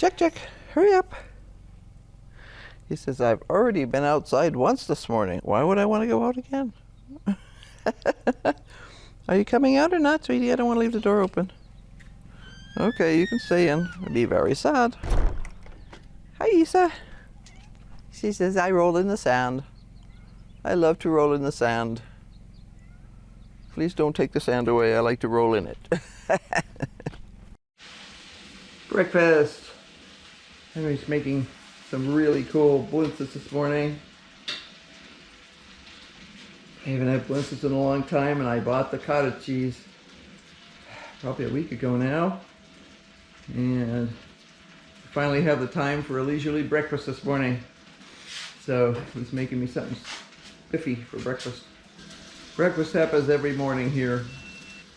Check, check. Hurry up. He says, I've already been outside once this morning. Why would I want to go out again? Are you coming out or not, sweetie? I don't want to leave the door open. Okay, you can stay in. It'd be very sad. Hi, Isa. She says, I roll in the sand. I love to roll in the sand. Please don't take the sand away. I like to roll in it. Breakfast. Henry's making some really cool blintzes this morning. I haven't had blintzes in a long time, and I bought the cottage cheese probably a week ago now. And I finally have the time for a leisurely breakfast this morning. So he's making me something spiffy for breakfast. Breakfast happens every morning here.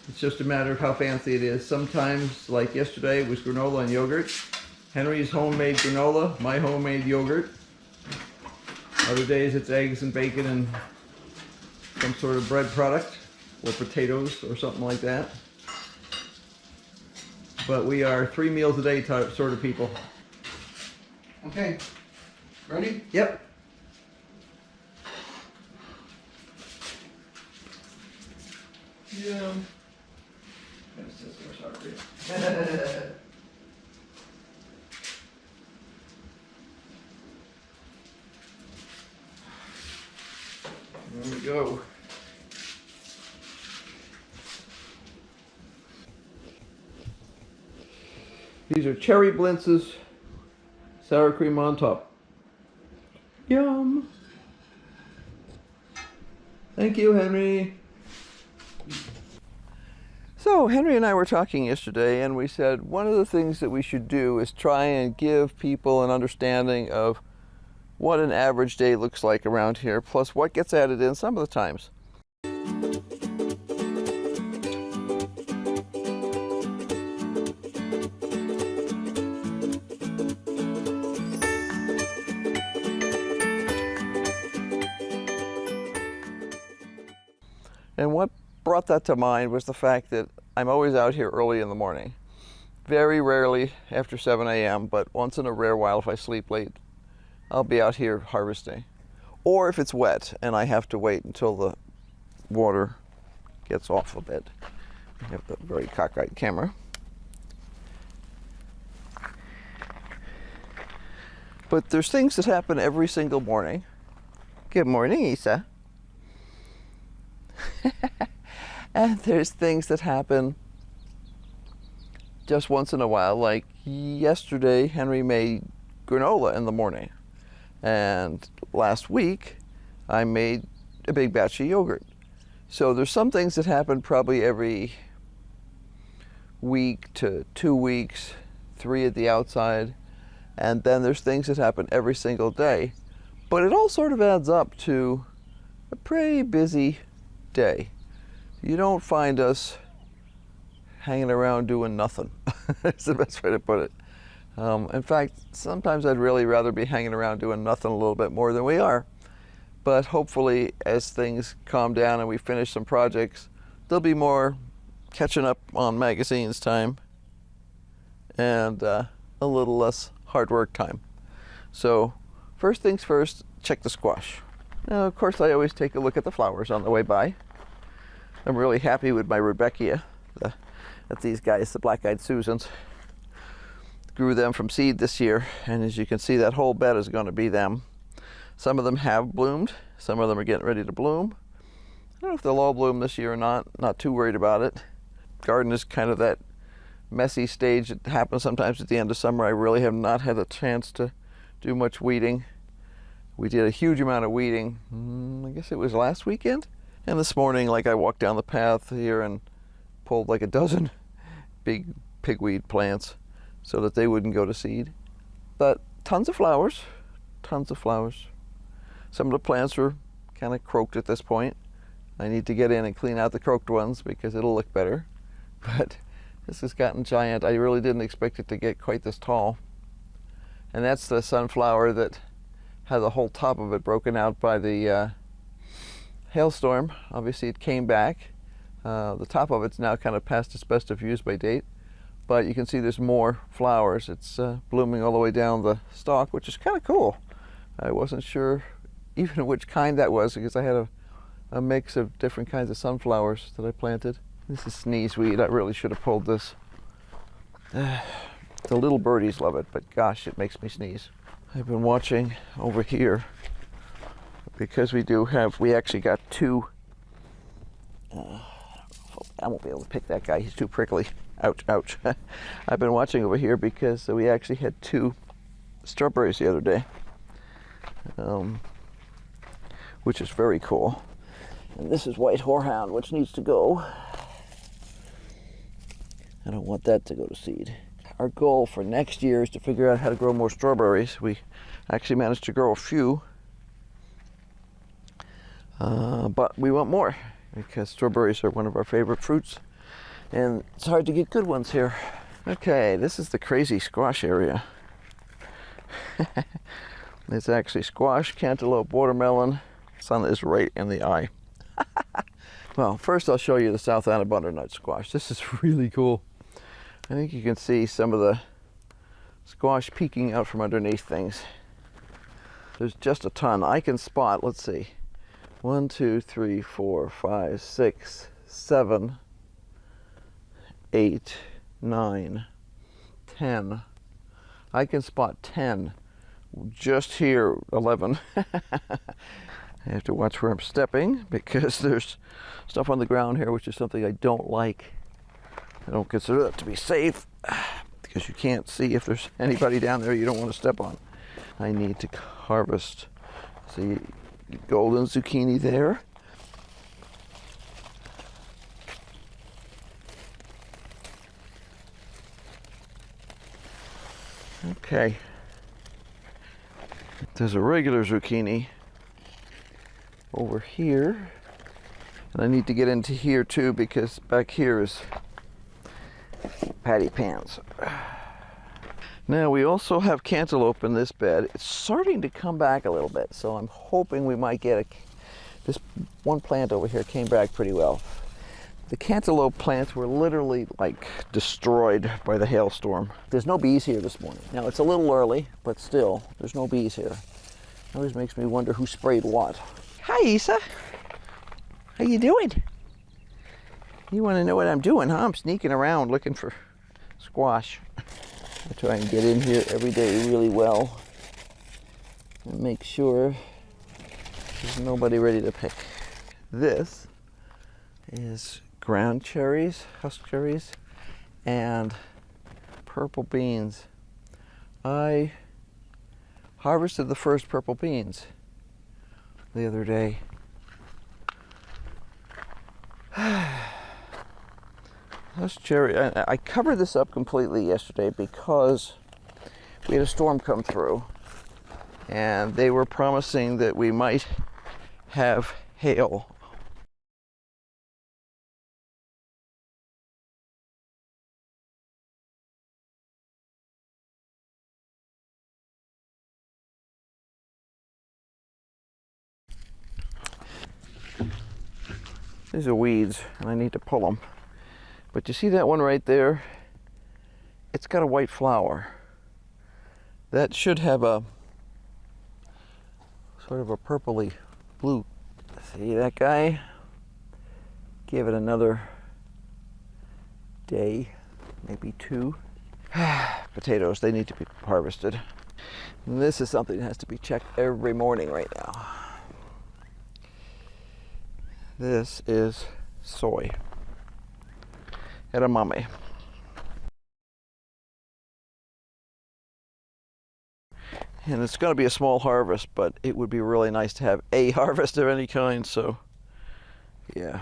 It's just a matter of how fancy it is. Sometimes, like yesterday, it was granola and yogurt. Henry's homemade granola, my homemade yogurt. Other days it's eggs and bacon and some sort of bread product, or potatoes or something like that. But we are 3 meals a day sort of people. Okay, ready? Yep. Yeah. There we go. These are cherry blintzes, sour cream on top. Yum! Thank you, Henry. So Henry and I were talking yesterday, and we said one of the things that we should do is try and give people an understanding of what an average day looks like around here, plus what gets added in some of the times. And what brought that to mind was the fact that I'm always out here early in the morning. Very rarely after 7 a.m., but once in a rare while if I sleep late, I'll be out here harvesting. Or if it's wet and I have to wait until the water gets off a bit. I have the very cockeyed camera. But there's things that happen every single morning. Good morning, Isa. And there's things that happen just once in a while. Like yesterday, Henry made granola in the morning. And last week, I made a big batch of yogurt. So there's some things that happen probably every week to 2 weeks, 3 at the outside. And then there's things that happen every single day. But it all sort of adds up to a pretty busy day. You don't find us hanging around doing nothing. That's the best way to put it. In fact, sometimes I'd really rather be hanging around doing nothing a little bit more than we are. But hopefully, as things calm down and we finish some projects, there'll be more catching up on magazines time and a little less hard work time. So first things first, check the squash. Now, of course, I always take a look at the flowers on the way by. I'm really happy with my Rudbeckia, that these guys, the black-eyed Susans. Grew them from seed this year, and as you can see, that whole bed is going to be them. Some of them have bloomed, some of them are getting ready to bloom. I don't know if they'll all bloom this year or not too worried about it. Garden is kind of that messy stage that happens sometimes at the end of summer. I really have not had a chance to do much weeding. We did a huge amount of weeding, I guess it was last weekend. And this morning, like I walked down the path here and pulled like a dozen big pigweed plants so that they wouldn't go to seed. But tons of flowers, tons of flowers. Some of the plants are kind of croaked at this point. I need to get in and clean out the croaked ones because it'll look better. But this has gotten giant. I really didn't expect it to get quite this tall. And that's the sunflower that had the whole top of it broken out by the hailstorm. Obviously it came back. The top of it's now kind of past its best of use by date. but you can see there's more flowers. It's blooming all the way down the stalk, which is kind of cool. I wasn't sure even which kind that was because I had a mix of different kinds of sunflowers that I planted. This is sneezeweed. I really should have pulled this. The little birdies love it, but gosh, it makes me sneeze. I've been watching over here because we actually got two. I won't be able to pick that guy. He's too prickly. Ouch, ouch. I've been watching over here because we actually had two strawberries the other day, which is very cool. And this is white horehound, which needs to go. I don't want that to go to seed. Our goal for next year is to figure out how to grow more strawberries. We actually managed to grow a few, but we want more because strawberries are one of our favorite fruits, and it's hard to get good ones here. Okay, this is the crazy squash area. It's actually squash, cantaloupe, watermelon. Sun is right in the eye. Well, first I'll show you the South Anna butternut squash. This is really cool. I think you can see some of the squash peeking out from underneath things. There's just a ton. I can spot, let's see, 1, 2, 3, 4, 5, 6, 7, 8, 9, 10. I can spot 10. Just here, 11. I have to watch where I'm stepping because there's stuff on the ground here, which is something I don't like. I don't consider that to be safe because you can't see if there's anybody down there you don't want to step on. I need to harvest. See, golden zucchini there. Okay. There's a regular zucchini over here. And I need to get into here too because back here is patty pans. Now we also have cantaloupe in this bed. It's starting to come back a little bit, so I'm hoping we might get this one plant over here came back pretty well. The cantaloupe plants were literally like destroyed by the hailstorm. There's no bees here this morning. Now it's a little early, but still, there's no bees here. It always makes me wonder who sprayed what. Hi, Isa. How you doing? You want to know what I'm doing, huh? I'm sneaking around looking for squash. I try and get in here every day really well and make sure there's nobody ready to pick. This is ground cherries, husk cherries, and purple beans. I harvested the first purple beans the other day. Husk cherry. I covered this up completely yesterday because we had a storm come through, and they were promising that we might have hail. These are weeds, and I need to pull them. But you see that one right there? It's got a white flower. That should have a sort of a purpley blue. See that guy? Give it another day, maybe 2. Potatoes, they need to be harvested. And this is something that has to be checked every morning right now. This is soy. Edamame. And it's going to be a small harvest, but it would be really nice to have a harvest of any kind, so yeah.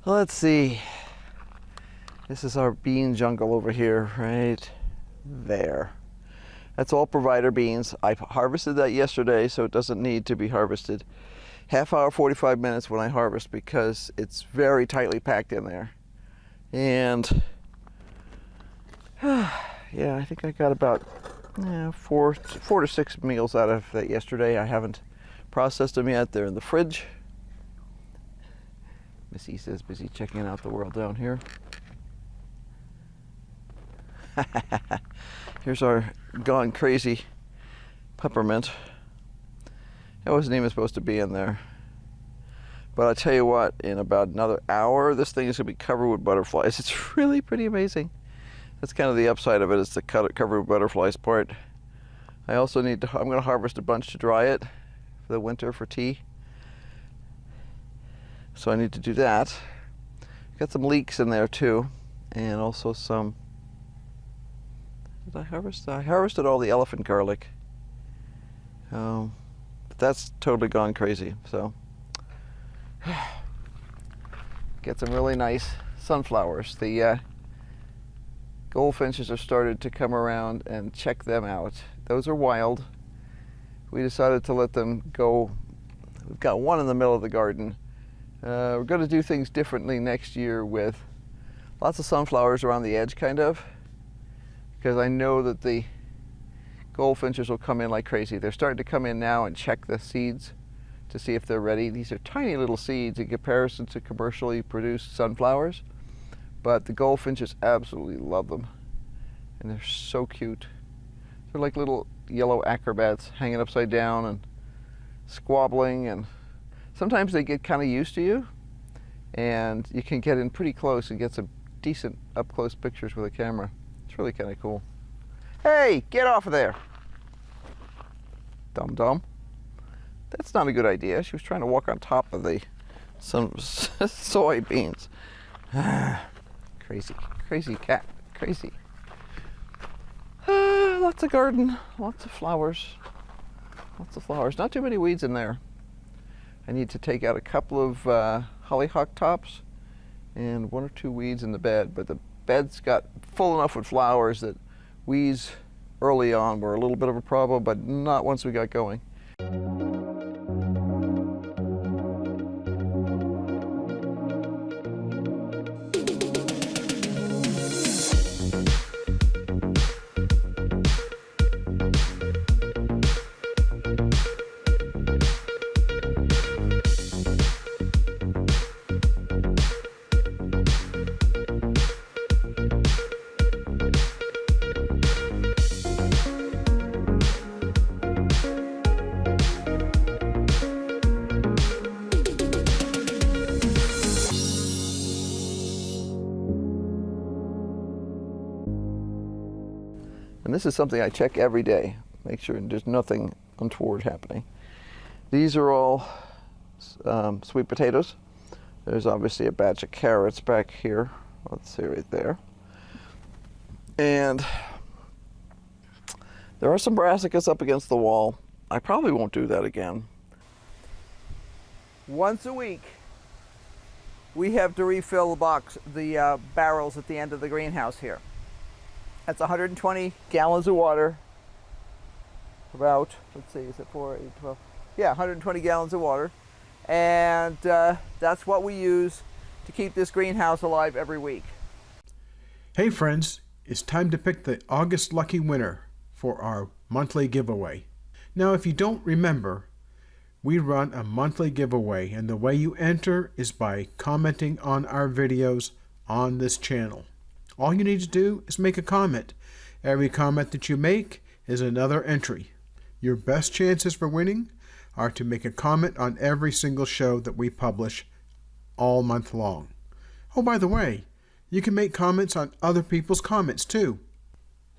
Let's see. This is our bean jungle over here, right there. That's all provider beans. I harvested that yesterday, so it doesn't need to be harvested. Half hour, 45 minutes when I harvest because it's very tightly packed in there. And yeah, I think I got about 4 to 6 meals out of that yesterday. I haven't processed them yet. They're in the fridge. Miss Isa's busy checking out the world down here. Here's our gone crazy peppermint. It wasn't even supposed to be in there. But I tell you what, in about another hour, this thing is going to be covered with butterflies. It's really pretty amazing. That's kind of the upside of it, is the covered with butterflies part. I also I'm going to harvest a bunch to dry it for the winter for tea. So I need to do that. Got some leeks in there too, and also some. Did I harvest? I harvested all the elephant garlic. But that's totally gone crazy. So get some really nice sunflowers. The goldfinches have started to come around and check them out. Those are wild. We decided to let them go. We've got one in the middle of the garden. We're going to do things differently next year with lots of sunflowers around the edge, kind of, because I know that the goldfinches will come in like crazy. They're starting to come in now and check the seeds to see if they're ready. These are tiny little seeds in comparison to commercially produced sunflowers, but the goldfinches absolutely love them, and they're so cute. They're like little yellow acrobats hanging upside down and squabbling, and sometimes they get kind of used to you, and you can get in pretty close and get some decent up-close pictures with a camera. It's really kind of cool. Hey, get off of there! Dum-dum. That's not a good idea. She was trying to walk on top of some soybeans. Crazy, crazy cat, crazy. Lots of garden, lots of flowers. Lots of flowers. Not too many weeds in there. I need to take out a couple of hollyhock tops and 1 or 2 weeds in the bed, but the bed's got full enough with flowers that weeds early on were a little bit of a problem, but not once we got going. And this is something I check every day, make sure there's nothing untoward happening. These are all sweet potatoes. There's obviously a batch of carrots back here. Let's see right there. And there are some brassicas up against the wall. I probably won't do that again. Once a week, we have to refill the barrels at the end of the greenhouse here. That's 120 gallons of water. About, let's see, is it 4, 8, 12? Yeah, 120 gallons of water. And that's what we use to keep this greenhouse alive every week. Hey friends, it's time to pick the August lucky winner for our monthly giveaway. Now if you don't remember, we run a monthly giveaway, and the way you enter is by commenting on our videos on this channel. All you need to do is make a comment. Every comment that you make is another entry. Your best chances for winning are to make a comment on every single show that we publish all month long. Oh, by the way, you can make comments on other people's comments too.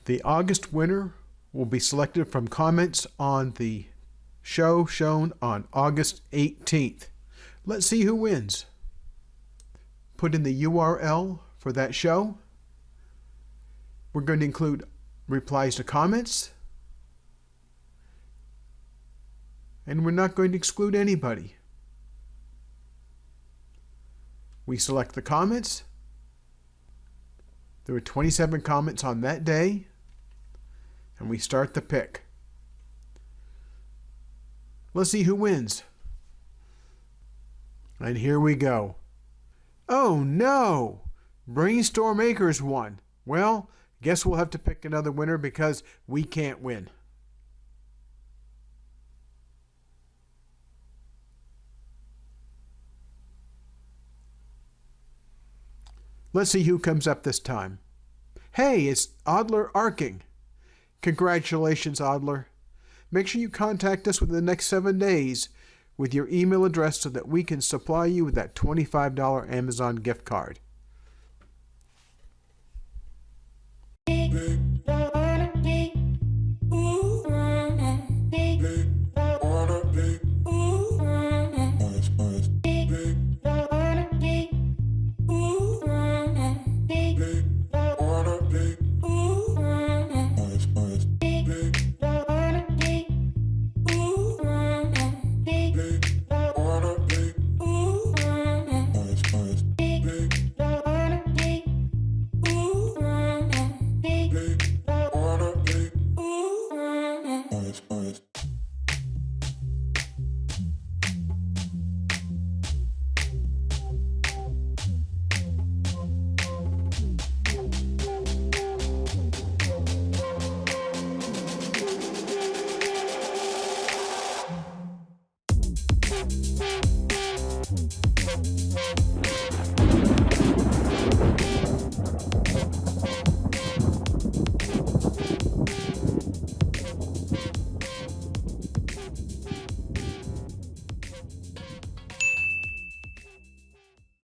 The August winner will be selected from comments on the show shown on August 18th. Let's see who wins. Put in the URL for that show. We're going to include replies to comments, and we're not going to exclude anybody. We select the comments. There were 27 comments on that day, and we start the pick. Let's see who wins. And here we go. Oh no! BrainStormAcres won. Well, guess we'll have to pick another winner because we can't win. Let's see who comes up this time. Hey, it's Adler Arking. Congratulations, Adler. Make sure you contact us within the next 7 days with your email address so that we can supply you with that $25 Amazon gift card.